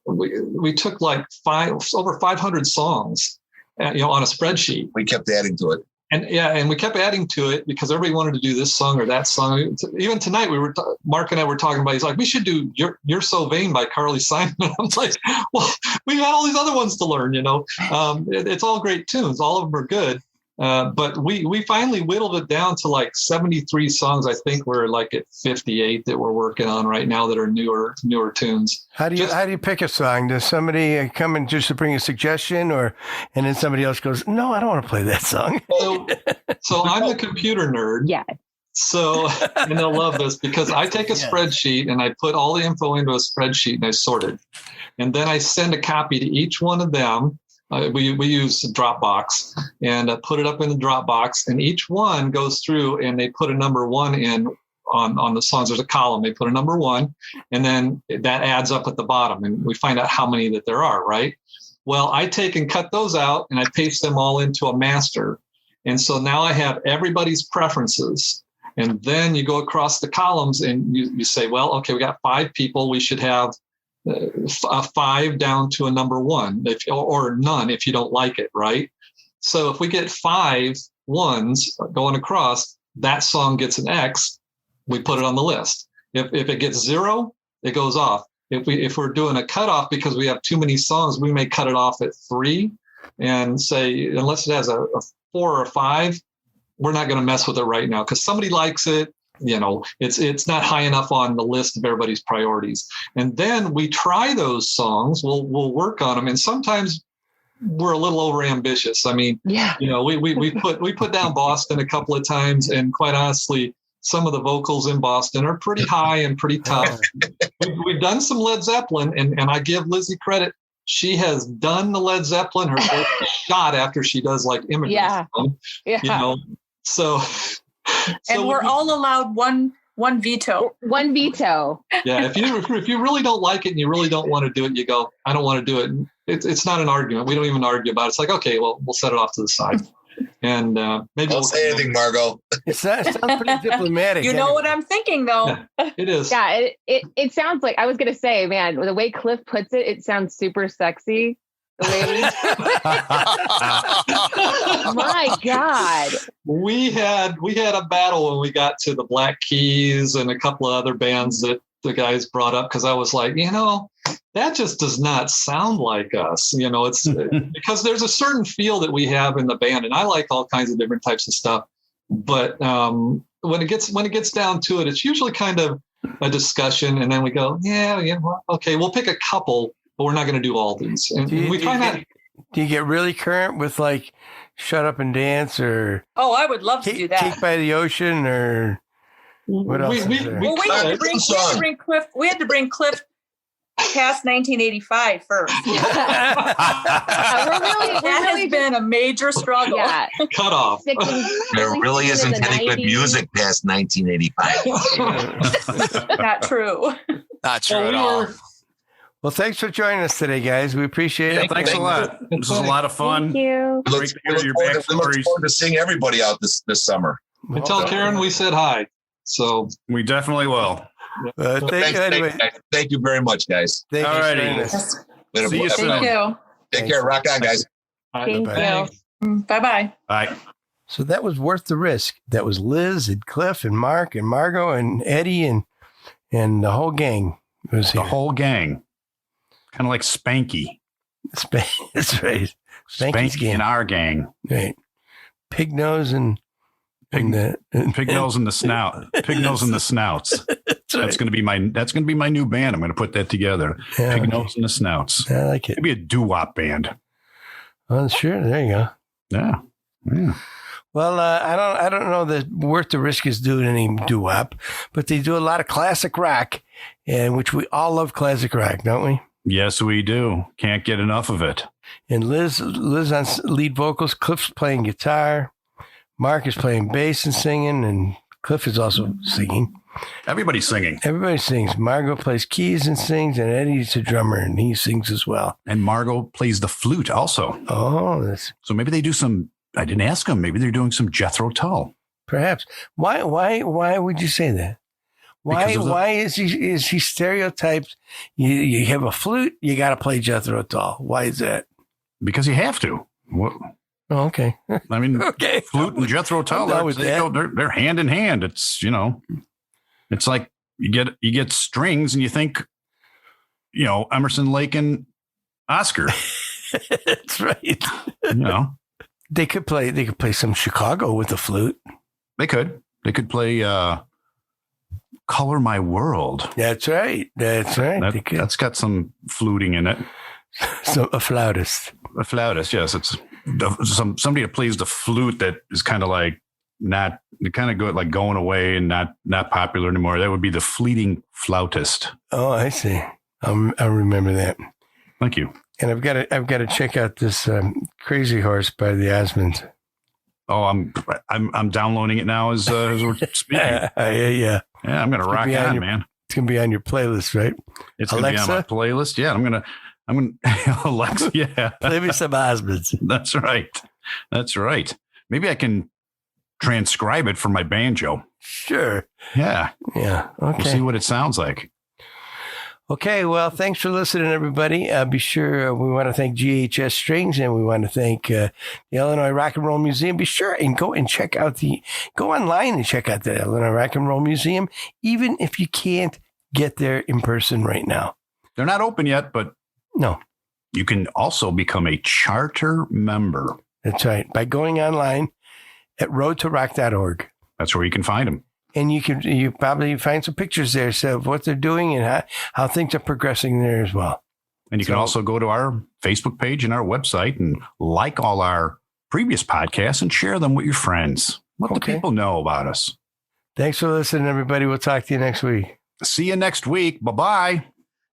We took like over 500 songs, on a spreadsheet. We kept adding to it. And we kept adding to it because everybody wanted to do this song or that song. Even tonight, Mark and I were talking about. He's like, "We should do You're So Vain" by Carly Simon. I'm like, "Well, we got all these other ones to learn." It's all great tunes. All of them are good. But we finally whittled it down to like 73 songs. I think we're like at 58 that we're working on right now that are newer tunes. How do you pick a song? Does somebody come in just to bring a suggestion, and then somebody else goes, "No, I don't want to play that song." So I'm the computer nerd. Yeah. So, and they'll love this because I take a spreadsheet and I put all the info into a spreadsheet and I sort it. And then I send a copy to each one of them. We use Dropbox and put it up in the Dropbox, and each one goes through and they put a number 1 in on the songs. There's a column. They put a number 1, and then that adds up at the bottom, and we find out how many that there are, right? Well, I take and cut those out and I paste them all into a master. And so now I have everybody's preferences. And then you go across the columns and you say, well, okay, we got 5 people. We should have 5 down to a number 1, or none if you don't like it, right? So if we get 5 ones going across, that song gets an X. We put it on the list. If it gets 0, it goes off. If we're doing a cutoff because we have too many songs, we may cut it off at 3 and say, unless it has a 4 or 5, we're not going to mess with it right now because somebody likes it. It's not high enough on the list of everybody's priorities. And then we try those songs. We'll work on them, and sometimes we're a little over ambitious. I mean, we put down Boston a couple of times, and quite honestly, some of the vocals in Boston are pretty high and pretty tough. We've done some Led Zeppelin, and I give Lizzie credit. She has done the Led Zeppelin her first shot after she does like Immigrant Song, So and we're all allowed one veto. One veto. Yeah, if you really don't like it and you really don't want to do it, you go, I don't want to do it. It's not an argument. We don't even argue about it. It's like, okay, well, we'll set it off to the side. And maybe don't say anything, Margot. It sounds pretty diplomatic. You know what I'm thinking, though. Yeah, it is. Yeah, it sounds like, I was going to say, man, the way Cliff puts it, it sounds super sexy. My God. We had a battle when we got to the Black Keys and a couple of other bands that the guys brought up, because I was like, that just does not sound like us. It's because there's a certain feel that we have in the band, and I like all kinds of different types of stuff. But when it gets down to it, it's usually kind of a discussion, and then we go, okay, we'll pick a couple, but we're not going to do all these. And we try not. Do you get really current with like Shut Up and Dance or Oh, I would love to do that. Cake by the Ocean or what else is there? Well, we had to bring Cliff past 1985 first. That has been a major struggle. Yeah. Cut off. There really isn't any good music past 1985. Not true. Not true at all. Well, thanks for joining us today, guys. We appreciate it. Thanks a lot. This was a lot of fun. Thank you. We look forward to seeing everybody out this summer. And tell Karen we said hi. So We definitely will. Thank you very much, guys. Thank All you. righty. See you soon. Thank you. Take care. Rock on, guys. Thank Thanks. you. Bye-bye. Bye. So that was Worth the Risk. That was Liz and Cliff and Mark and Margot and Eddie and the whole gang was The here. whole gang. Kind of like Spanky. That's right. Spanky's Spanky gang. and our gang. Right. Pig nose and Pig nose in the snout. Pig nose in the snouts. That's going to be my new band. I'm going to put that together. Yeah, Pig okay. nose in the snouts. I like it. Maybe a doo-wop band. Oh, sure. There you go. Yeah. Well, I don't know that Worth the Risk is doing any doo-wop, but they do a lot of classic rock, and which we all love classic rock, don't we? Yes, we do. Can't get enough of it. And Liz on lead vocals, Cliff's playing guitar, Mark is playing bass and singing, and Cliff is also singing. Everybody's singing. Everybody sings. Margot plays keys and sings, and Eddie's a drummer, and he sings as well. And Margot plays the flute also. Oh, that's So maybe they do some, I didn't ask them, maybe they're doing some Jethro Tull. perhaps. Why would you say that? Why is he stereotyped? You have a flute, you got to play Jethro Tull. Why is that? Because you have to. What? Oh, okay. I mean, Okay. flute and Jethro Tull, I'm down with that. they're hand in hand. It's, it's like you get strings and you think, Emerson, Lake and Oscar, That's right. They could play some Chicago with the flute. they could play, Color My World. That's right. That's right. They could. That's got some fluting in it. So a flautist. A flautist, yes. It's somebody that plays the flute that is kind of like not kind of like going away and not popular anymore. That would be the fleeting flautist. Oh, I see. I remember that. Thank you. And I've got to check out this Crazy Horse by the Osmonds. Oh, I'm downloading it now as we're speaking. Yeah. Yeah, I'm gonna rock on, man. It's gonna be on your playlist, right? It's gonna be on my playlist. Yeah, I'm gonna Alexa. Yeah, Play me some Osmonds. That's right. Maybe I can transcribe it for my banjo. Sure. Yeah. Yeah. Okay. We'll see what it sounds like. Okay, well, thanks for listening, everybody. Be sure we want to thank GHS Strings and we want to thank the Illinois Rock and Roll Museum. Be sure and go online and check out the Illinois Rock and Roll Museum, even if you can't get there in person right now. They're not open yet, but no, you can also become a charter member. That's right. By going online at roadtorock.org. That's where you can find them. And you probably find some pictures there of what they're doing and how things are progressing there as well. And you can also go to our Facebook page and our website and like all our previous podcasts and share them with your friends. Let the people know about us. Thanks for listening, everybody. We'll talk to you next week. See you next week. Bye-bye.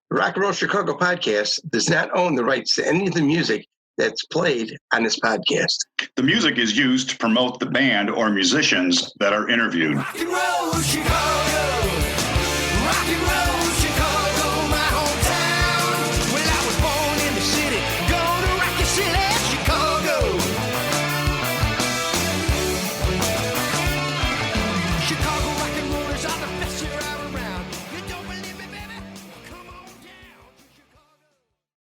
The Rock and Roll Chicago podcast does not own the rights to any of the music that's played on this podcast. The music is used to promote the band or musicians that are interviewed. Rock and roll Chicago.